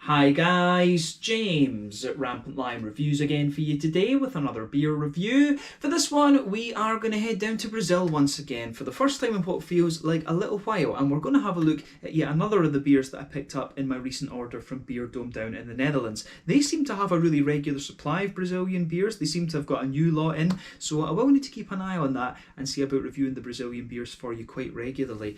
Hi guys, James at Rampant Lion Reviews again for you today with another beer review. For this one, we are going to head down to Brazil once again for the first time in what feels like a little while, and we're going to have a look at yet another of the beers that I picked up in my recent order from Beer Dome down in the Netherlands. They seem to have a really regular supply of Brazilian beers. They seem to have got a new lot in, so I will need to keep an eye on that and see about reviewing the Brazilian beers for you quite regularly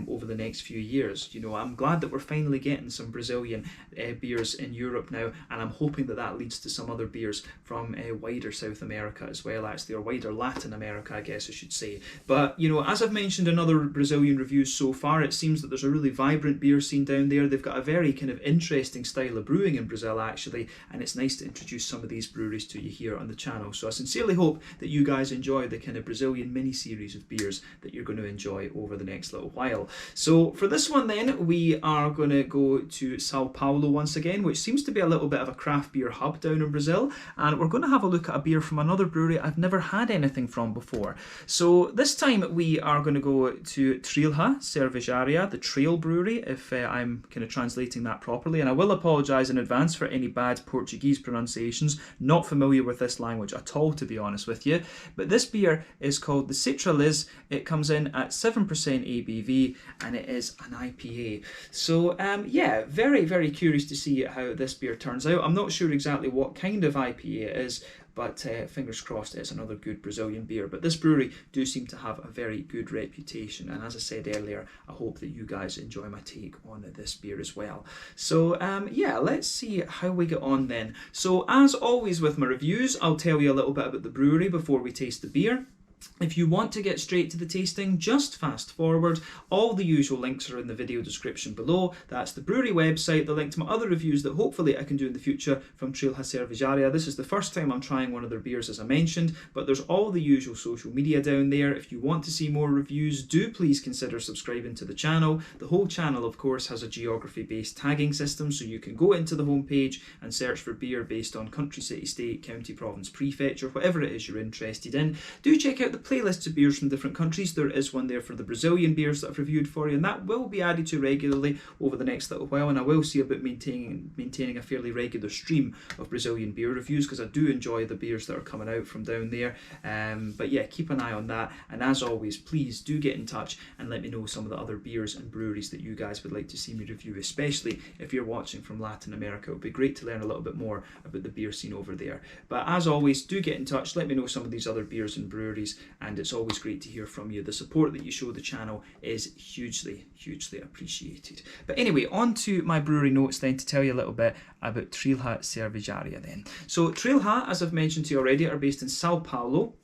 over the next few years. You know, I'm glad that we're finally getting some Brazilian beers in Europe now, and I'm hoping that that leads to some other beers from wider South America as well, actually, or wider Latin America, I guess I should say. But, you know, as I've mentioned in other Brazilian reviews so far, it seems that there's a really vibrant beer scene down there. They've got a very kind of interesting style of brewing in Brazil, actually, and it's nice to introduce some of these breweries to you here on the channel. So I sincerely hope that you guys enjoy the kind of Brazilian mini-series of beers that you're going to enjoy over the next little while. So for this one then, we are going to go to Sao Paulo once again, which seems to be a little bit of a craft beer hub down in Brazil, and we're going to have a look at a beer from another brewery I've never had anything from before. So this time we are going to go to Trilha Cervejaria, the Trail Brewery, if I'm kind of translating that properly, and I will apologise in advance for any bad Portuguese pronunciations. Not familiar with this language at all, to be honest with you, but this beer is called the Citraliz. It comes in at 7% ABV and it is an IPA. So yeah, very curious to see how this beer turns out. I'm not sure exactly what kind of IPA it is, but fingers crossed it's another good Brazilian beer. But this brewery do seem to have a very good reputation, and as I said earlier, I hope that you guys enjoy my take on this beer as well. So yeah, let's see how we get on then. So as always with my reviews, I'll tell you a little bit about the brewery before we taste the beer. If you want to get straight to the tasting, just fast forward. All the usual links are in the video description below. That's the brewery website, the link to my other reviews that hopefully I can do in the future from Trilha Cervejaria. This is the first time I'm trying one of their beers, as I mentioned, but there's all the usual social media down there. If you want to see more reviews, do please consider subscribing to the channel. The whole channel, of course, has a geography-based tagging system, so you can go into the homepage and search for beer based on country, city, state, county, province, prefecture, whatever it is you're interested in. Do check out the playlists of beers from different countries. There is one there for the Brazilian beers that I've reviewed for you, and that will be added to regularly over the next little while, and I will see about maintaining a fairly regular stream of Brazilian beer reviews, because I do enjoy the beers that are coming out from down there. But yeah, keep an eye on that, and as always, please do get in touch and let me know some of the other beers and breweries that you guys would like to see me review, especially if you're watching from Latin America. It would be great to learn a little bit more about the beer scene over there. But as always, do get in touch, let me know some of these other beers and breweries, and it's always great to hear from you. The support that you show the channel is hugely appreciated. But anyway, on to my brewery notes then, to tell you a little bit about Trilha Cervejaria then. So Trilha, as I've mentioned to you already, are based in Sao Paulo,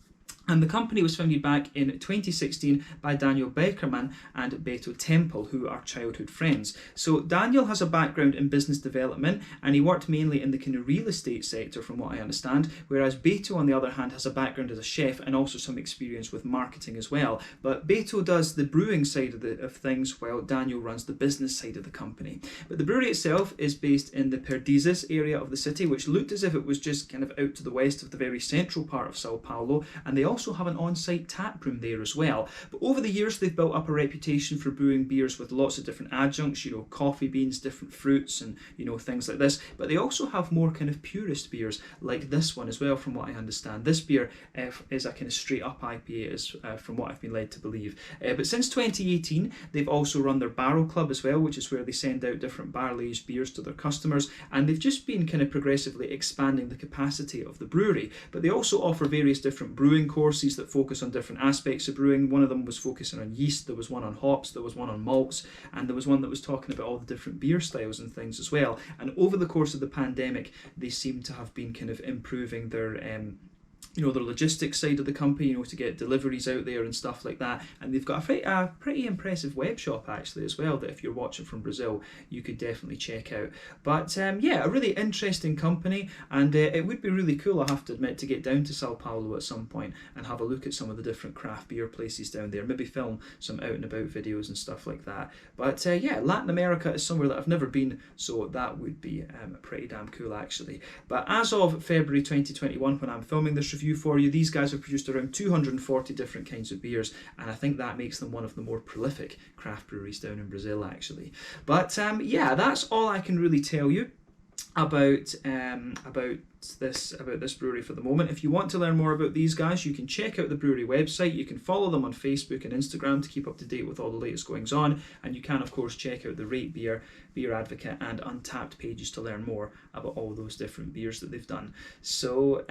and the company was founded back in 2016 by Daniel Beckerman and Beto Temple, who are childhood friends. So Daniel has a background in business development, and he worked mainly in the kind of real estate sector from what I understand, whereas Beto, on the other hand, has a background as a chef and also some experience with marketing as well. But Beto does the brewing side of things, while Daniel runs the business side of the company. But the brewery itself is based in the Perdizes area of the city, which looked as if it was just kind of out to the west of the very central part of Sao Paulo, and they also have an on-site tap room there as well. But over the years, they've built up a reputation for brewing beers with lots of different adjuncts, you know, coffee beans, different fruits, and, you know, things like this. But they also have more kind of purist beers like this one as well, from what I understand. This beer is a kind of straight up IPA, from what I've been led to believe. But since 2018, they've also run their barrel club as well, which is where they send out different barrel-aged beers to their customers, and they've just been kind of progressively expanding the capacity of the brewery. But they also offer various different brewing courses that focus on different aspects of brewing. One of them was focusing on yeast, there was one on hops, there was one on malts, and there was one that was talking about all the different beer styles and things as well. And over the course of the pandemic, they seem to have been kind of improving their you know, the logistics side of the company, you know, to get deliveries out there and stuff like that. And they've got a pretty impressive web shop actually as well, that if you're watching from Brazil, you could definitely check out. But yeah, a really interesting company, and it would be really cool, I have to admit, to get down to Sao Paulo at some point and have a look at some of the different craft beer places down there, maybe film some out and about videos and stuff like that. But yeah, Latin America is somewhere that I've never been, so that would be pretty damn cool actually. But as of February 2021, when I'm filming this review for you, these guys have produced around 240 different kinds of beers, and I think that makes them one of the more prolific craft breweries down in Brazil actually. But yeah, that's all I can really tell you about this brewery for the moment. If you want to learn more about these guys, you can check out the brewery website. You can follow them on Facebook and Instagram to keep up to date with all the latest goings on, and you can of course check out the Rate Beer, Beer Advocate and Untappd pages to learn more about all those different beers that they've done. So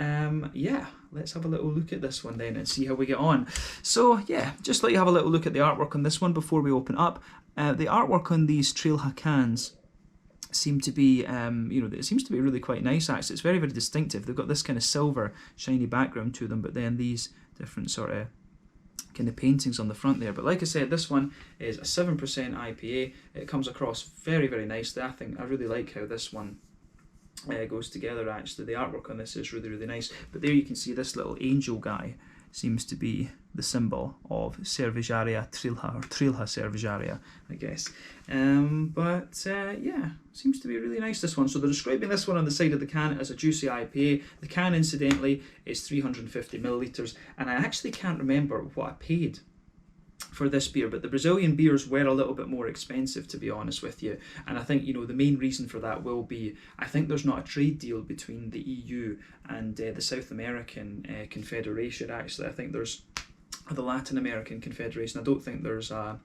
yeah, let's have a little look at this one then and see how we get on. So yeah, just let you have a little look at the artwork on this one before we open up. The artwork on these Trilha cans seem to be, it seems to be really quite nice actually. It's very, very distinctive. They've got this kind of silver shiny background to them, but then these different sort of kind of paintings on the front there. But like I said, this one is a 7% IPA. It comes across very, very nicely. I really like how this one goes together actually. The artwork on this is really, really nice. But there you can see this little angel guy seems to be the symbol of Cervejaria Trilha, or Trilha Cervejaria, I guess. Yeah, seems to be really nice, this one. So they're describing this one on the side of the can as a juicy IPA. The can, incidentally, is 350 millilitres, and I actually can't remember what I paid for this beer, but the Brazilian beers were a little bit more expensive, to be honest with you. And I think, the main reason for that will be, I think there's not a trade deal between the EU and the South American Confederation, actually. I think there's the Latin American Confederation. I don't think there's a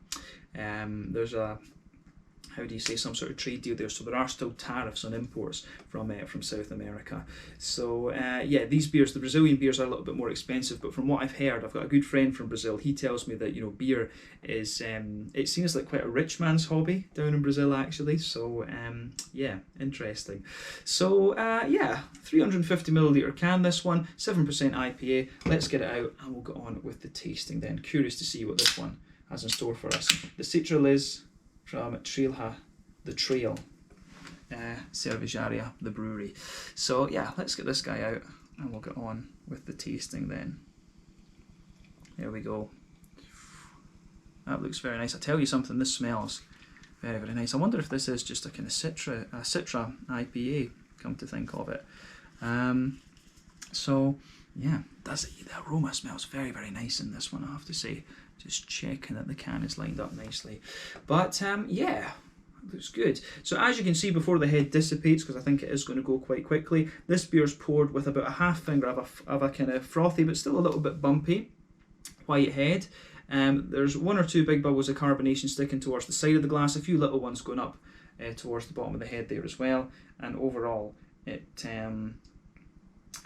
how do you say, some sort of trade deal there, so there are still tariffs on imports from South America. So yeah, these beers, the Brazilian beers, are a little bit more expensive, but from what I've heard, I've got a good friend from Brazil. He tells me that beer is it seems like quite a rich man's hobby down in Brazil actually. So yeah, interesting. So yeah, 350 milliliter can, this one, 7% IPA. Let's get it out and we'll get on with the tasting then. Curious to see what this one has in store for us. The Citraliz from Trilha, the Trail Cervejaria, the brewery. So yeah, let's get this guy out and we'll get on with the tasting then. There we go. That looks very nice. I tell you something, this smells very, very nice. I wonder if this is just a kind of Citra IPA, come to think of it. So yeah, the aroma smells very, very nice in this one, I have to say. Just checking that the can is lined up nicely. But yeah, looks good. So as you can see before the head dissipates, because I think it is going to go quite quickly, this beer's poured with about a half finger of a kind of frothy but still a little bit bumpy white head. There's one or two big bubbles of carbonation sticking towards the side of the glass, a few little ones going up towards the bottom of the head there as well. And overall, it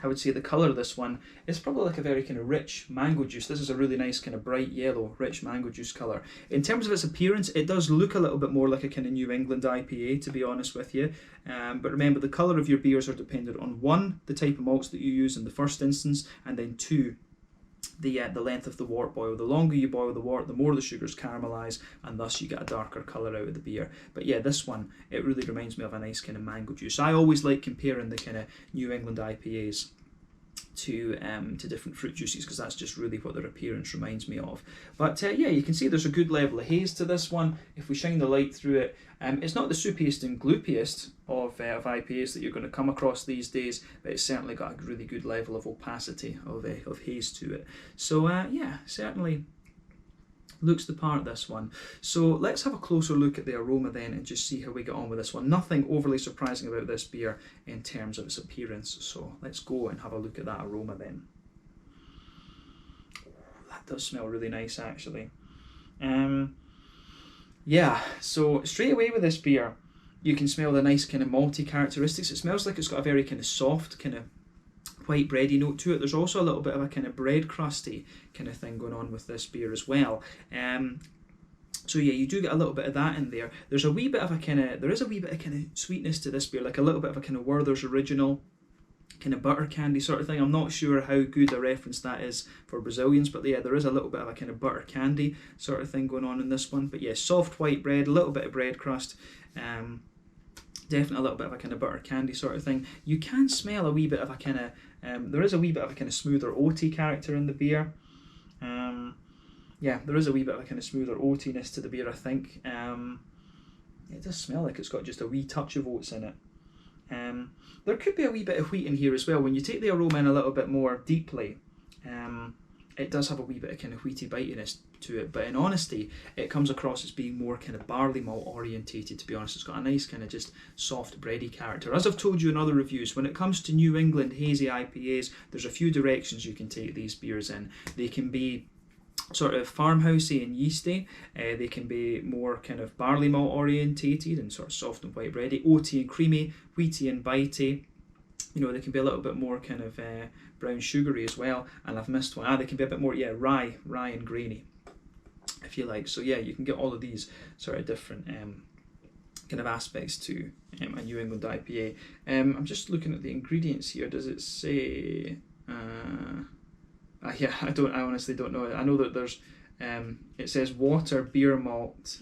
I would say the colour of this one is probably like a very kind of rich mango juice. This is a really nice kind of bright yellow, rich mango juice colour. In terms of its appearance, it does look a little bit more like a kind of New England IPA, to be honest with you. But remember, the colour of your beers are dependent on, one, the type of malts that you use in the first instance, and then two, the length of the wort boil. The longer you boil the wort, the more the sugars caramelise, and thus you get a darker colour out of the beer. But yeah, this one, it really reminds me of a nice kind of mango juice. I always like comparing the kind of New England IPAs to different fruit juices, because that's just really what their appearance reminds me of. But yeah, you can see there's a good level of haze to this one. If we shine the light through it, it's not the soupiest and gloopiest of IPAs that you're going to come across these days, but it's certainly got a really good level of opacity, of haze to it. So yeah, certainly looks the part, this one. So let's have a closer look at the aroma then and just see how we get on with this one. Nothing overly surprising about this beer in terms of its appearance, so let's go and have a look at that aroma then. That does smell really nice actually. Yeah, so straight away with this beer you can smell the nice kind of malty characteristics. It smells like it's got a very kind of soft kind of white bready note to it. There's also a little bit of a kind of bread crusty kind of thing going on with this beer as well. So yeah, you do get a little bit of that in there. There is a wee bit of kind of sweetness to this beer, like a little bit of a kind of Werther's Original kind of butter candy sort of thing. I'm not sure how good a reference that is for Brazilians, but yeah, there is a little bit of a kind of butter candy sort of thing going on in this one. But yeah, soft white bread, a little bit of bread crust, definitely a little bit of a kind of butter candy sort of thing. You can smell a wee bit of a kind of there is a wee bit of a kind of smoother oaty character in the beer. Yeah, there is a wee bit of a kind of smoother oatiness to the beer, I think. It does smell like it's got just a wee touch of oats in it. There could be a wee bit of wheat in here as well. When you take the aroma in a little bit more deeply, it does have a wee bit of kind of wheaty bitiness to it, but in honesty, it comes across as being more kind of barley malt orientated, to be honest. It's got a nice kind of just soft bready character. As I've told you in other reviews, when it comes to New England hazy IPAs, there's a few directions you can take these beers in. They can be sort of farmhousey and yeasty. They can be more kind of barley malt orientated and sort of soft and white bready, oaty and creamy, wheaty and bitey. You know, they can be a little bit more kind of brown sugary as well. And I've missed one. They can be a bit more, yeah, rye and grainy, if you like. So yeah, you can get all of these sort of different kind of aspects to a New England IPA. I'm just looking at the ingredients here. Does it say? Yeah, I honestly don't know. I know that there's. It says water, beer malt,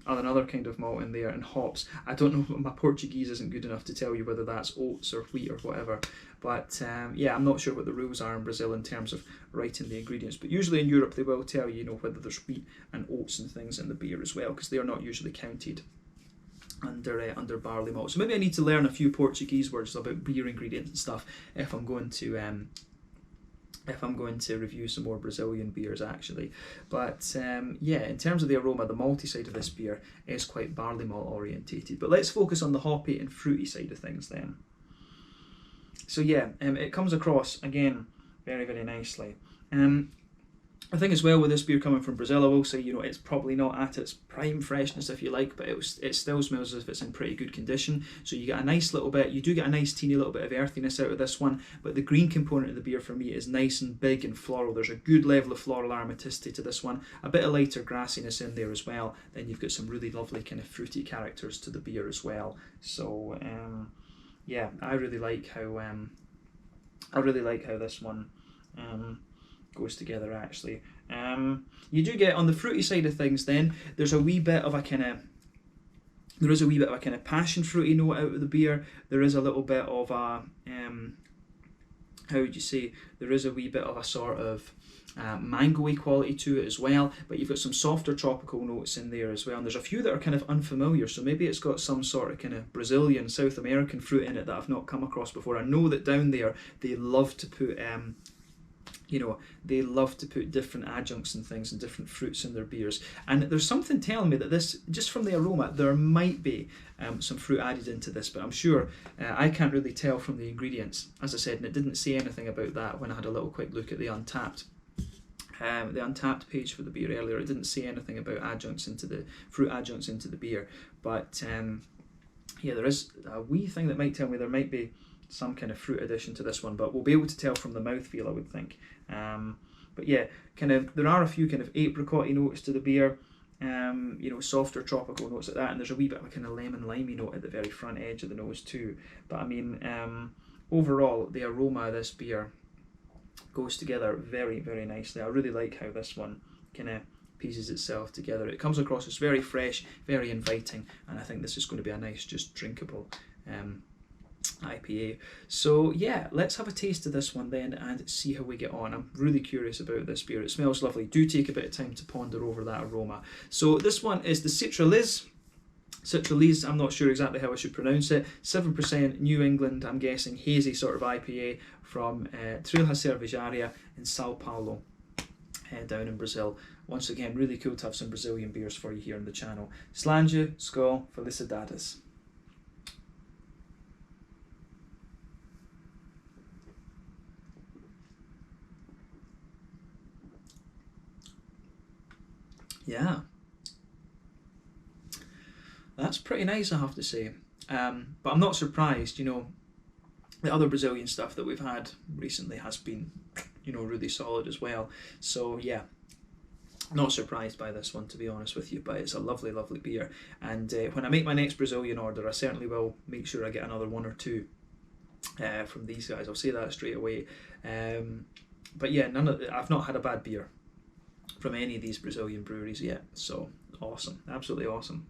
another kind of malt in there, and hops. I don't know. My Portuguese isn't good enough to tell you whether that's oats or wheat or whatever. But yeah, I'm not sure what the rules are in Brazil in terms of writing the ingredients. But usually in Europe they will tell you, whether there's wheat and oats and things in the beer as well, because they are not usually counted under barley malt. So maybe I need to learn a few Portuguese words about beer ingredients and stuff if I'm going to review some more Brazilian beers actually. But yeah, in terms of the aroma, the malty side of this beer is quite barley malt orientated. But let's focus on the hoppy and fruity side of things then. So yeah, it comes across again very, very nicely. I think as well with this beer coming from Brazil, I will say, it's probably not at its prime freshness, if you like, but it still smells as if it's in pretty good condition. So you get a nice little bit, you do get a nice teeny little bit of earthiness out of this one, but the green component of the beer for me is nice and big and floral. There's a good level of floral aromaticity to this one, a bit of lighter grassiness in there as well. Then you've got some really lovely kind of fruity characters to the beer as well. So yeah, I really like how this one goes together actually. You do get on the fruity side of things then, there's a wee bit of a kind of passion fruity note out of the beer. There is a little bit of a how would you say, there is a wee bit of a sort of mango-y quality to it as well, but you've got some softer tropical notes in there as well, and there's a few that are kind of unfamiliar, so maybe it's got some sort of kind of Brazilian, South American fruit in it that I've not come across before. I know that down there they love to put they love to put different adjuncts and things and different fruits in their beers, and there's something telling me that this, just from the aroma, there might be some fruit added into this, but I'm sure I can't really tell from the ingredients, as I said, and it didn't say anything about that when I had a little quick look at the Untappd page for the beer earlier. It didn't say anything about fruit adjuncts into the beer, but yeah, there is a wee thing that might tell me there might be some kind of fruit addition to this one, but we'll be able to tell from the mouthfeel, I would think. But yeah, there are a few kind of apricot-y notes to the beer, softer tropical notes like that, and there's a wee bit of a kind of lemon limey note at the very front edge of the nose too. But I mean, overall, the aroma of this beer goes together very, very nicely. I really like how this one kind of pieces itself together. It comes across as very fresh, very inviting, and I think this is going to be a nice, just drinkable IPA. So yeah, let's have a taste of this one then and see how we get on. I'm really curious about this beer. It smells lovely. Do take a bit of time to ponder over that aroma. So this one is the Citraliz, I'm not sure exactly how I should pronounce it. 7% New England, I'm guessing hazy sort of IPA from Trilha Cervejaria in Sao Paulo, down in Brazil. Once again, really cool to have some Brazilian beers for you here on the channel. Slange, skål, felicidades. Yeah, that's pretty nice, I have to say. But I'm not surprised, the other Brazilian stuff that we've had recently has been, really solid as well. So yeah, not surprised by this one, to be honest with you, but it's a lovely, lovely beer. And when I make my next Brazilian order, I certainly will make sure I get another one or two from these guys. I'll say that straight away. But yeah, I've not had a bad beer from any of these Brazilian breweries yet, so awesome, absolutely awesome.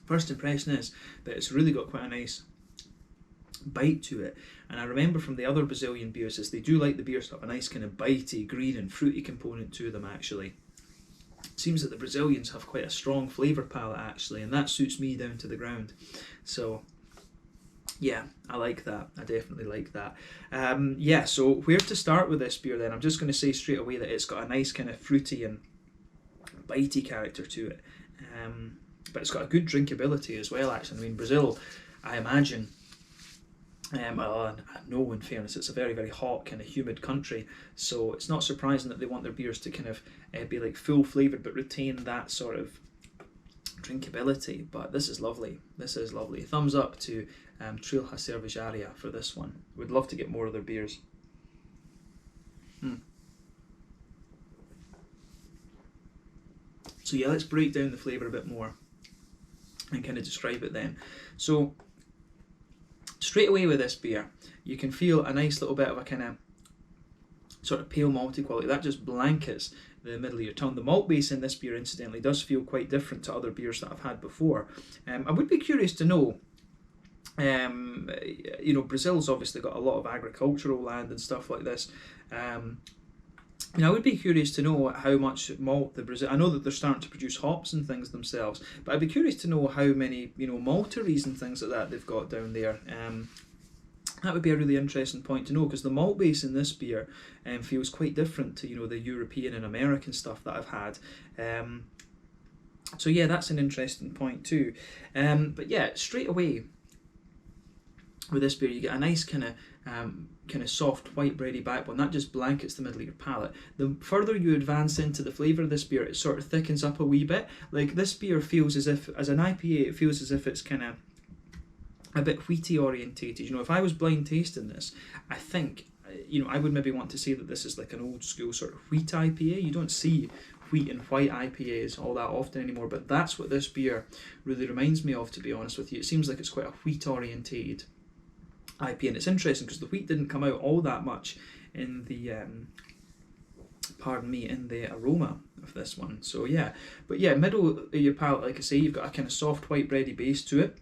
First impression is that it's really got quite a nice bite to it, and I remember from the other Brazilian beers is they do like the beers to have a nice kind of bitey, green and fruity component to them actually. Seems that the Brazilians have quite a strong flavour palette actually, and that suits me down to the ground. So yeah, I like that. I definitely like that. Yeah, so where to start with this beer then? I'm just going to say straight away that it's got a nice kind of fruity and bitey character to it. But it's got a good drinkability as well actually. I mean, Brazil, I imagine, well, I know in fairness it's a very, very hot, kind of humid country, so it's not surprising that they want their beers to kind of be like full flavoured but retain that sort of drinkability. But this is lovely. This is lovely. Thumbs up to Trilha Cervejaria for this one. Would love to get more of their beers. So yeah, let's break down the flavour a bit more and kind of describe it then. So straight away with this beer, you can feel a nice little bit of a kind of sort of pale malty quality. That just blankets the middle of your tongue. The malt base in this beer, incidentally, does feel quite different to other beers that I've had before. I would be curious to know, you know, Brazil's obviously got a lot of agricultural land and stuff like this. I would be curious to know how much malt the Brazil. I know that they're starting to produce hops and things themselves, but I'd be curious to know how many, you know, malteries and things like that they've got down there. That would be a really interesting point to know, because the malt base in this beer feels quite different to, you know, the European and American stuff that I've had. So yeah, that's an interesting point too. But yeah, straight away with this beer, you get a nice kind of soft white bready backbone that just blankets the middle of your palate. The further you advance into the flavour of this beer, it sort of thickens up a wee bit. Like, this beer feels as if, as an IPA, it feels as if it's kind of a bit wheaty orientated. You know, if I was blind tasting this, I think, you know, I would maybe want to say that this is like an old school sort of wheat IPA. You don't see wheat and white IPAs all that often anymore, but that's what this beer really reminds me of, to be honest with you. It seems like it's quite a wheat orientated IPA, and it's interesting because the wheat didn't come out all that much in the in the aroma of this one. So yeah, but yeah, middle of your palate, like I say, you've got a kind of soft white bready base to it.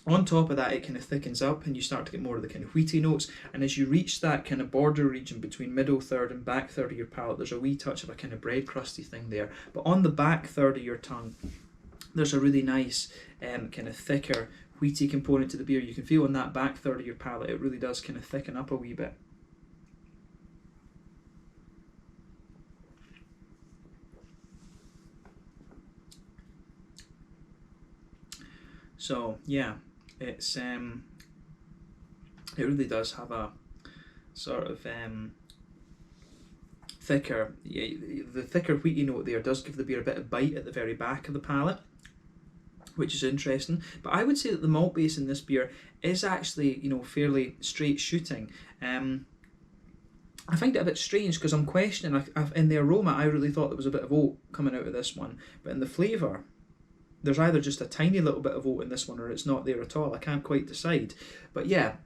On top of that, it kind of thickens up and you start to get more of the kind of wheaty notes, and as you reach that kind of border region between middle third and back third of your palate, there's a wee touch of a kind of bread crusty thing there. But on the back third of your tongue, there's a really nice kind of thicker wheaty component to the beer. You can feel on that back third of your palate, it really does kind of thicken up a wee bit. So yeah, it's it really does have a sort of thicker, the thicker wheaty note there does give the beer a bit of bite at the very back of the palate, which is interesting. But I would say that the malt base in this beer is actually, you know, fairly straight shooting. I find it a bit strange because I'm questioning, in the aroma I really thought there was a bit of oat coming out of this one, but in the flavour there's either just a tiny little bit of oat in this one or it's not there at all. I can't quite decide. But yeah,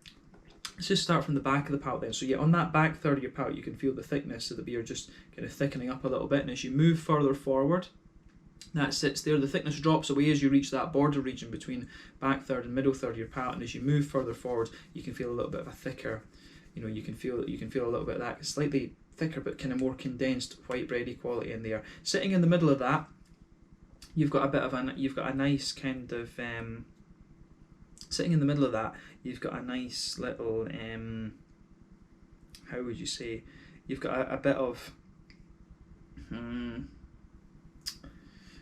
let's just start from the back of the palate then. So yeah, on that back third of your palate you can feel the thickness of the beer just kind of thickening up a little bit, and as you move further forward, that sits there. The thickness drops away as you reach that border region between back third and middle third of your palate, and as you move further forward you can feel a little bit of a thicker, you know, you can feel a little bit of that slightly thicker but kind of more condensed white bready quality in there. Sitting in the middle of that, you've got a nice kind of sitting in the middle of that, you've got a nice little how would you say, you've got a bit of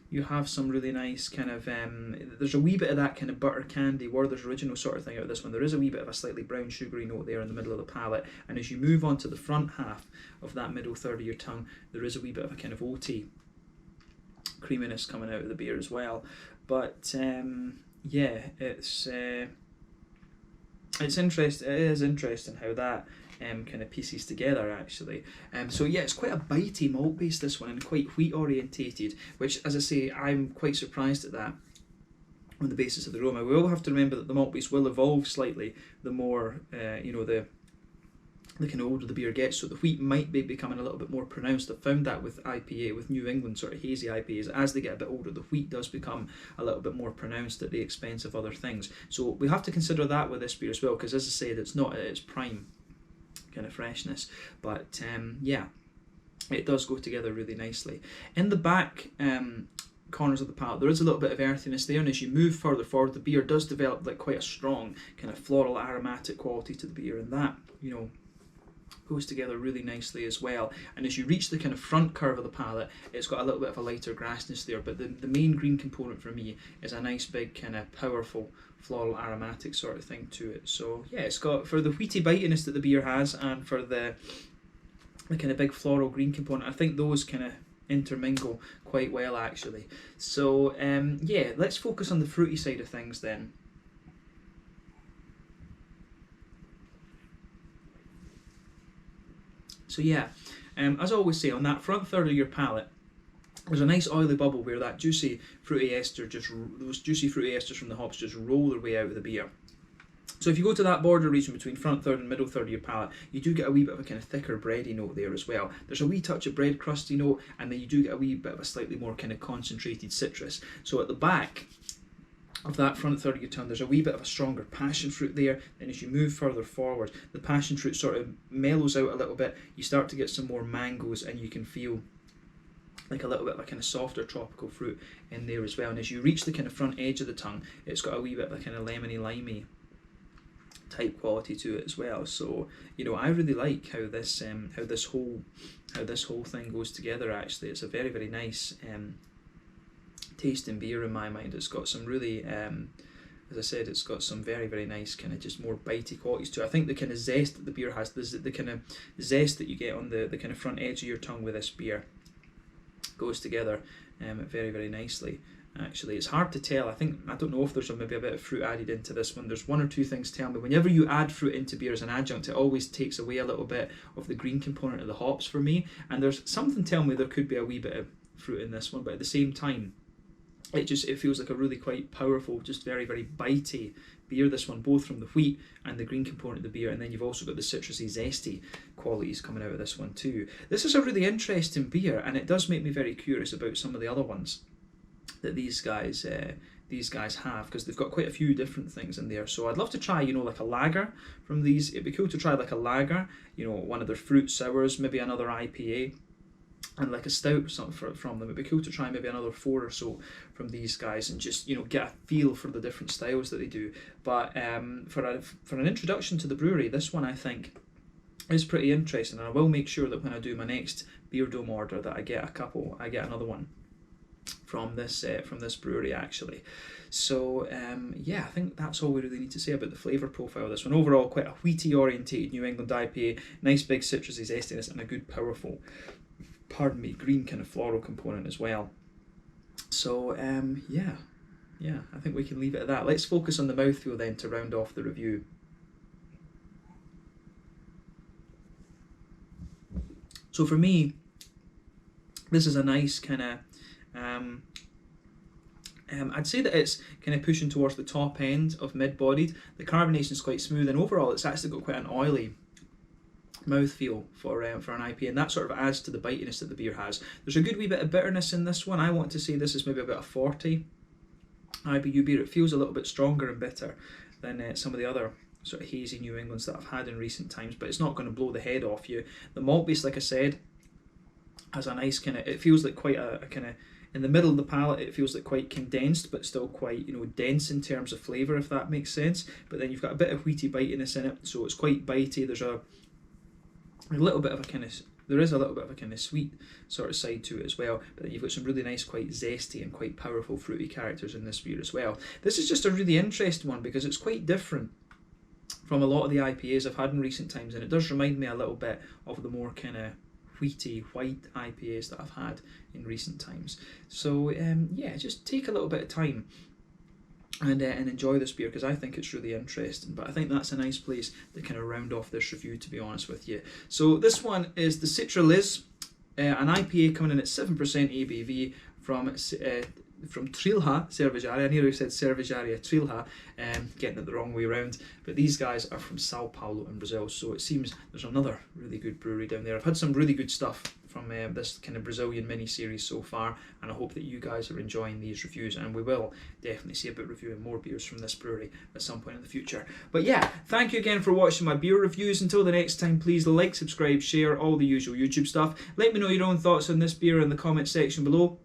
you have some really nice kind of there's a wee bit of that kind of butter candy Werther's Original sort of thing out of this one. There is a wee bit of a slightly brown sugary note there in the middle of the palate, and as you move on to the front half of that middle third of your tongue, there is a wee bit of a kind of oaty creaminess coming out of the beer as well. But yeah, it's interesting. It is interesting how that kind of pieces together actually. So yeah, it's quite a bitey malt base, this one, and quite wheat orientated, which, as I say, I'm quite surprised at that on the basis of the aroma. We all have to remember that the malt base will evolve slightly the more you know, the kind of older the beer gets, so the wheat might be becoming a little bit more pronounced. I've found that with IPA, with New England sort of hazy IPAs, as they get a bit older, the wheat does become a little bit more pronounced at the expense of other things. So we have to consider that with this beer as well, because as I said, it's not at its prime kind of freshness. But yeah, it does go together really nicely. In the back corners of the palate, there is a little bit of earthiness there, and as you move further forward, the beer does develop like quite a strong kind of floral aromatic quality to the beer, and that, you know, goes together really nicely as well. And as you reach the kind of front curve of the palate, it's got a little bit of a lighter grassness there, but the main green component for me is a nice big kind of powerful floral aromatic sort of thing to it. So yeah, it's got, for the wheaty bitiness that the beer has, and for the kind of big floral green component, I think those kind of intermingle quite well actually. So yeah, let's focus on the fruity side of things then. So yeah, as I always say, on that front third of your palate, there's a nice oily bubble where that juicy fruity ester, those juicy fruity esters from the hops just roll their way out of the beer. So if you go to that border region between front third and middle third of your palate, you do get a wee bit of a kind of thicker bready note there as well. There's a wee touch of bread crusty note, and then you do get a wee bit of a slightly more kind of concentrated citrus. So at the back of that front third of your tongue, there's a wee bit of a stronger passion fruit there. Then as you move further forward, the passion fruit sort of mellows out a little bit. You start to get some more mangoes, and you can feel like a little bit of a kind of softer tropical fruit in there as well. And as you reach the kind of front edge of the tongue, it's got a wee bit of a kind of lemony limey type quality to it as well. So you know, I really like how this whole thing goes together. Actually, it's a very, very nice tasting beer in my mind. It's got some really as I said, it's got some very, very nice kind of just more bitey qualities to it. I think the kind of zest that the beer has, the kind of zest that you get on the kind of front edge of your tongue with this beer goes together very, very nicely. Actually, it's hard to tell. I don't know if there's maybe a bit of fruit added into this one. There's one or two things tell me whenever you add fruit into beer as an adjunct, it always takes away a little bit of the green component of the hops for me. And there's something telling me there could be a wee bit of fruit in this one, but at the same time, it feels like a really quite powerful, just very, very bitey beer, this one, both from the wheat and the green component of the beer, and then you've also got the citrusy, zesty qualities coming out of this one too. This is a really interesting beer, and it does make me very curious about some of the other ones that these guys have, because they've got quite a few different things in there. So I'd love to try, you know, like a lager from these. It'd be cool to try like a lager, you know, one of their fruit sours, maybe another IPA, and like a stout or something from them. It'd be cool to try maybe another 4 or so from these guys, and just, you know, get a feel for the different styles that they do. But for an introduction to the brewery, this one I think is pretty interesting, and I will make sure that when I do my next Beer Dome order that I get another one from this brewery actually. So yeah, I think that's all we really need to say about the flavour profile of this one. Overall, quite a wheaty orientated New England IPA, nice big citrusy zestiness, and a good powerful, green kind of floral component as well. So yeah, I think we can leave it at that. Let's focus on the mouthfeel then to round off the review. So for me, this is a nice kind of I'd say that it's kind of pushing towards the top end of mid-bodied. The carbonation is quite smooth, and overall it's actually got quite an oily mouthfeel for an IPA, and that sort of adds to the bitiness that the beer has. There's a good wee bit of bitterness in this one. I want to say this is maybe about a 40 IBU beer. It feels a little bit stronger and bitter than some of the other sort of hazy New Englands that I've had in recent times, but it's not going to blow the head off you. The malt base, like I said, has a nice kind of, it feels like quite a kind of, in the middle of the palate, it feels like quite condensed, but still quite, you know, dense in terms of flavour, if that makes sense. But then you've got a bit of wheaty bitiness in it, so it's quite bitey. There's a little bit of a kind of, there is a little bit of a kind of sweet sort of side to it as well. But then you've got some really nice, quite zesty and quite powerful fruity characters in this beer as well. This is just a really interesting one because it's quite different from a lot of the IPAs I've had in recent times, and it does remind me a little bit of the more kind of wheaty white IPAs that I've had in recent times. So yeah, just take a little bit of time and enjoy this beer, because I think it's really interesting. But I think that's a nice place to kind of round off this review, to be honest with you. So this one is the Citraliz, an IPA coming in at 7% ABV from Trilha Cervejaria. I nearly said Cervejaria Trilha, getting it the wrong way around. But these guys are from Sao Paulo in Brazil, so it seems there's another really good brewery down there. I've had some really good stuff from this kind of Brazilian mini-series so far, and I hope that you guys are enjoying these reviews, and we will definitely see about reviewing more beers from this brewery at some point in the future. But yeah, thank you again for watching my beer reviews. Until the next time, please like, subscribe, share, all the usual YouTube stuff. Let me know your own thoughts on this beer in the comment section below.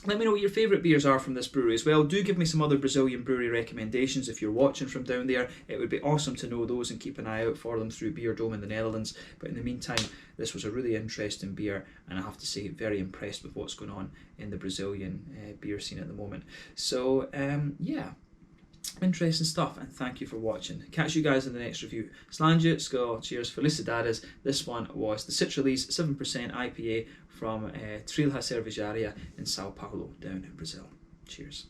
Let me know what your favourite beers are from this brewery as well. Do give me some other Brazilian brewery recommendations if you're watching from down there. It would be awesome to know those and keep an eye out for them through Beer Dome in the Netherlands. But in the meantime, this was a really interesting beer, and I have to say, very impressed with what's going on in the Brazilian beer scene at the moment. So, yeah. Interesting stuff, and thank you for watching. Catch you guys in the next review. Slange, skull, cheers, felicidades. This one was the Citraliz 7% IPA from Trilha Cervejaria in Sao Paulo, down in Brazil. Cheers.